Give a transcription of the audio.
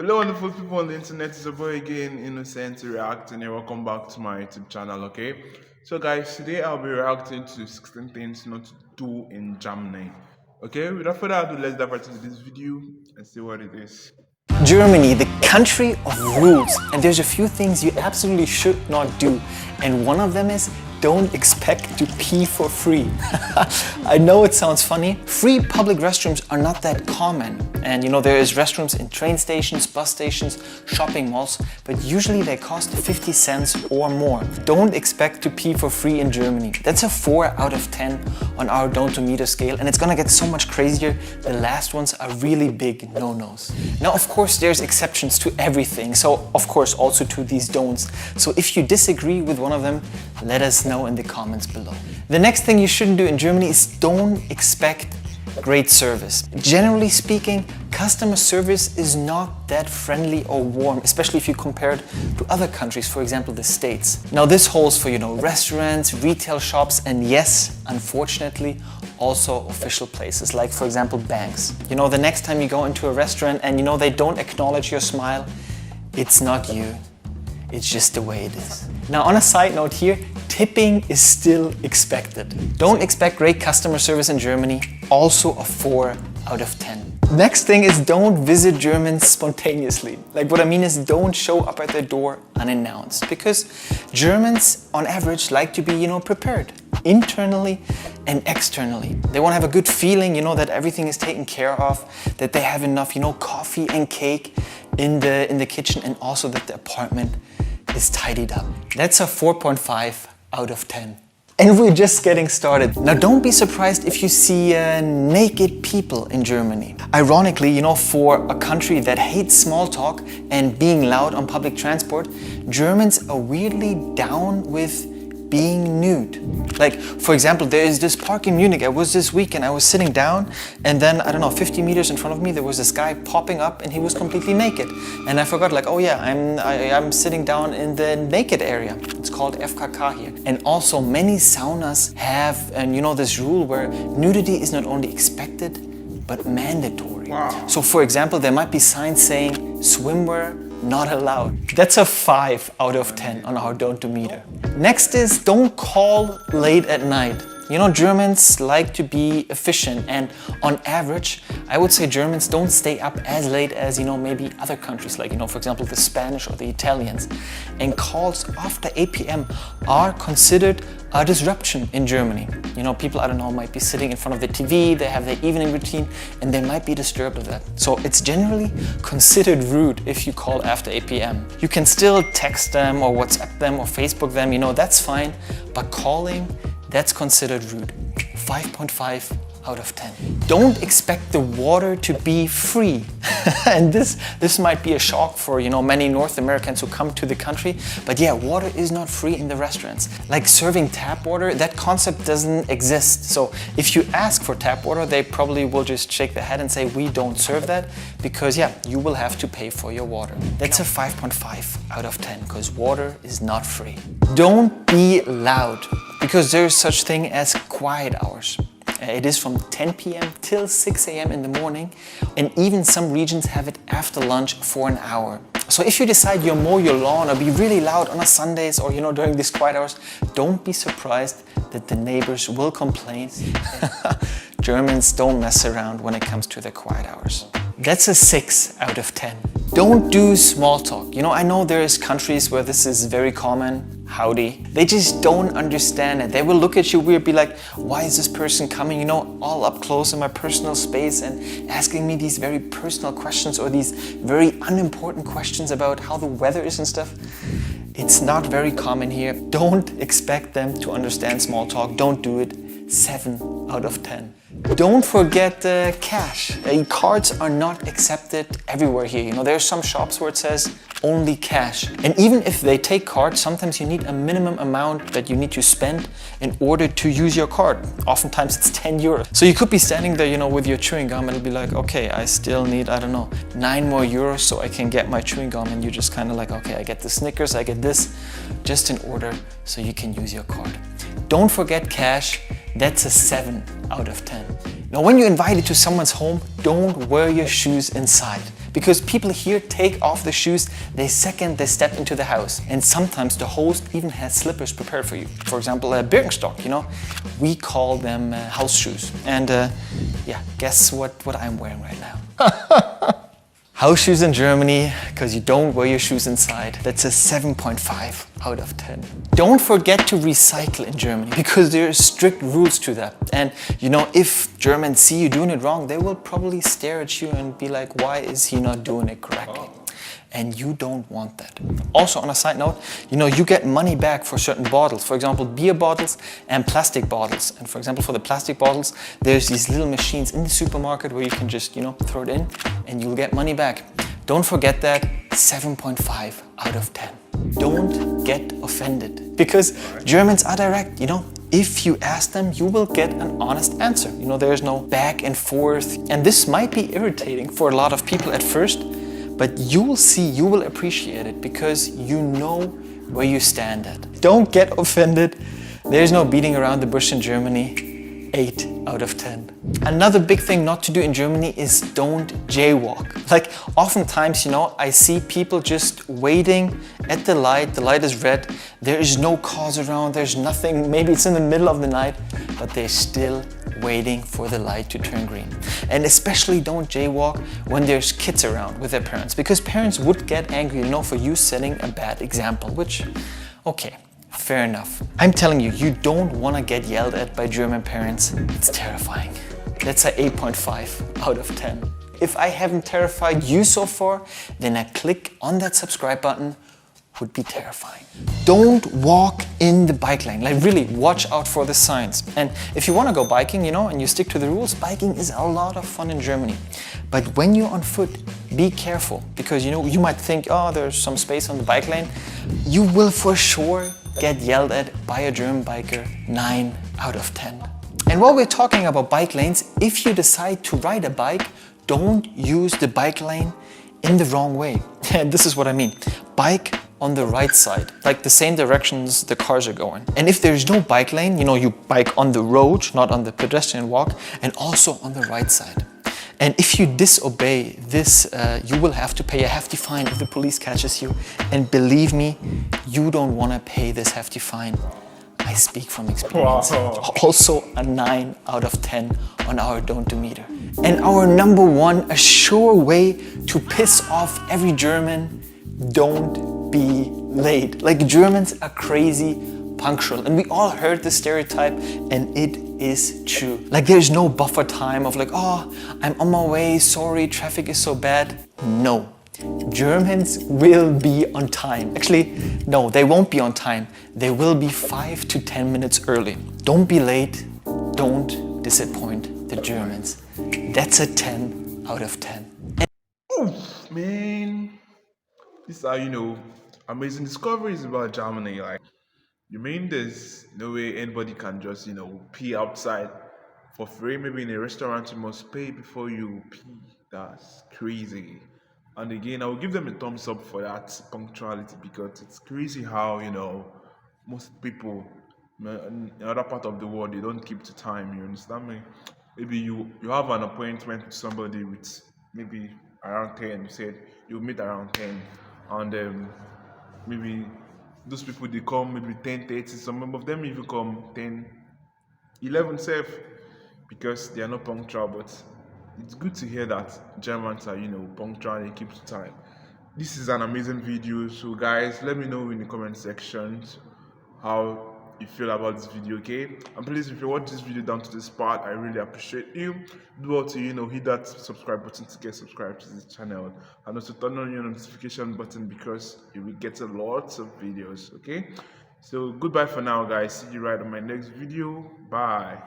Hello, wonderful people on the internet. It's a boy again, Innocent Reacting, and welcome back to my YouTube channel. Okay, so guys, today I'll be reacting to 16 things not to do in Germany. Okay, without further ado, let's dive right into this video and see what it is. Germany, the country of rules. And there's a few things you absolutely should not do. And one of them is don't expect to pee for free. I know it sounds funny. Free public restrooms are not that common. And there is restrooms in train stations, bus stations, shopping malls, but usually they cost 50 cents or more. Don't expect to pee for free in Germany. That's a 4 out of 10 on our don't to meter scale, and it's gonna get so much crazier. The last ones are really big no-nos. Now, of course, there's exceptions to everything, so of course also to these don'ts. So if you disagree with one of them, let us know in the comments below. The next thing you shouldn't do in Germany is don't expect great service. Generally speaking, customer service is not that friendly or warm, especially if you compare it to other countries, for example, the States. Now this holds for, restaurants, retail shops, and yes, unfortunately, also official places, like for example, banks. The next time you go into a restaurant and they don't acknowledge your smile, it's not you. It's just the way it is. Now, on a side note here, tipping is still expected. Don't expect great customer service in Germany. Also a 4 out of 10. Next thing is don't visit Germans spontaneously. Like what I mean is don't show up at their door unannounced, because Germans on average like to be, prepared internally and externally. They want to have a good feeling, that everything is taken care of, that they have enough, coffee and cake in the kitchen, and also that the apartment is tidied up. That's a 4.5 out of 10. And we're just getting started. Now don't be surprised if you see naked people in Germany. Ironically, for a country that hates small talk and being loud on public transport, Germans are weirdly down with being nude. Like, for example, there is this park in Munich. I was this week and I was sitting down, and then, 50 meters in front of me, there was this guy popping up and he was completely naked. And I forgot, like, oh yeah, I'm sitting down in the naked area. It's called FKK here. And also many saunas have, this rule where nudity is not only expected, but mandatory. Wow. So for example, there might be signs saying swimwear not allowed. That's a 5 out of 10 on our don't do meter. Next is don't call late at night. Germans like to be efficient, and on average, I would say Germans don't stay up as late as, maybe other countries, like, for example, the Spanish or the Italians. And calls after 8 p.m. are considered a disruption in Germany. People, might be sitting in front of the TV, they have their evening routine, and they might be disturbed with that. So it's generally considered rude if you call after 8 p.m. You can still text them or WhatsApp them or Facebook them, that's fine, but calling, that's considered rude. 5.5 out of 10. Don't expect the water to be free. And this might be a shock for many North Americans who come to the country, but yeah, water is not free in the restaurants. Like serving tap water, that concept doesn't exist. So if you ask for tap water, they probably will just shake their head and say, we don't serve that, because yeah, you will have to pay for your water. That's a 5.5 out of 10, because water is not free. Don't be loud, because there is such thing as quiet hours. It is from 10 p.m. till 6 a.m. in the morning, and even some regions have it after lunch for an hour. So if you decide you'll mow your lawn or be really loud on a Sundays or during these quiet hours, don't be surprised that the neighbors will complain. Germans don't mess around when it comes to their quiet hours. That's a 6 out of 10. Don't do small talk. I know there's countries where this is very common. Howdy. They just don't understand it. They will look at you weird, be like, why is this person coming, all up close in my personal space and asking me these very personal questions or these very unimportant questions about how the weather is and stuff. It's not very common here. Don't expect them to understand small talk. Don't do it. 7 out of 10. Don't forget cash. Cards are not accepted everywhere here. There are some shops where it says only cash. And even if they take cards, sometimes you need a minimum amount that you need to spend in order to use your card. Oftentimes it's 10 euros. So you could be standing there, with your chewing gum, and it'll be like, okay, I still need, 9 more euros so I can get my chewing gum. And you're just kind of like, okay, I get the Snickers, I get this, just in order so you can use your card. Don't forget cash. That's a 7 out of 10. Now, when you're invited to someone's home, don't wear your shoes inside. Because people here take off the shoes the second they step into the house. And sometimes the host even has slippers prepared for you. For example, a Birkenstock, we call them house shoes. And yeah, guess what I'm wearing right now? House shoes in Germany, because you don't wear your shoes inside. That's a 7.5 out of 10. Don't forget to recycle in Germany, because there are strict rules to that. And if Germans see you doing it wrong, they will probably stare at you and be like, why is he not doing it correctly? And you don't want that. Also, on a side note, you get money back for certain bottles. For example, beer bottles and plastic bottles. And for example, for the plastic bottles, there's these little machines in the supermarket where you can just, throw it in and you'll get money back. Don't forget that, 7.5 out of 10. Don't get offended, because Germans are direct, If you ask them, you will get an honest answer. There's no back and forth. And this might be irritating for a lot of people at first, but you will see, you will appreciate it, because you know where you stand at. Don't get offended. There's no beating around the bush in Germany. 8 out of 10. Another big thing not to do in Germany is don't jaywalk. Like oftentimes, I see people just waiting at the light is red, there is no cars around, there's nothing, maybe it's in the middle of the night, but they're still waiting for the light to turn green. And especially don't jaywalk when there's kids around with their parents, because parents would get angry, for you setting a bad example, which, okay. Fair enough. I'm telling you, you don't want to get yelled at by German parents. It's terrifying. That's a 8.5 out of 10. If I haven't terrified you so far, then a click on that subscribe button would be terrifying. Don't walk in the bike lane. Like really, watch out for the signs. And if you want to go biking, and you stick to the rules, biking is a lot of fun in Germany. But when you're on foot, be careful, because you might think, oh, there's some space on the bike lane. You will for sure get yelled at by a German biker. 9 out of 10. And while we're talking about bike lanes, if you decide to ride a bike, don't use the bike lane in the wrong way. And this is what I mean. Bike on the right side, like the same directions the cars are going. And if there's no bike lane, you bike on the road, not on the pedestrian walk, and also on the right side. And if you disobey this, you will have to pay a hefty fine if the police catches you. And believe me, you don't want to pay this hefty fine. I speak from experience. Wow. Also a 9 out of 10 on our don't do meter. And our number one, a sure way to piss off every German, don't be late. Like Germans are crazy punctual, and we all heard the stereotype, and it is true. Like there's no buffer time of like, oh, I'm on my way, sorry, traffic is so bad. No, Germans will be on time. Actually, no, they won't be on time. They will be 5 to 10 minutes early. Don't be late, don't disappoint the Germans. That's a 10 out of 10. Oof, man. These are, amazing discoveries about Germany. Like, you mean there's no way anybody can just, pee outside for free? Maybe in a restaurant you must pay before you pee. That's crazy. And again, I will give them a thumbs up for that punctuality, because it's crazy how, most people in other part of the world, they don't keep to time. You understand me? Maybe you have an appointment with somebody with maybe around 10. You said you'll meet around 10, and maybe those people they come maybe 10:30. Some of them even come 10:11 safe, because they are not punctual. But it's good to hear that Germans are punctual and keep to time. This is an amazing video. So guys, let me know in the comment section how you feel about this video, okay? And please, if you watch this video down to this part, I really appreciate you. Do also hit that subscribe button to get subscribed to this channel, and also turn on your notification button, because you will get a lot of videos, okay? So goodbye for now, guys. See you right on my next video. Bye.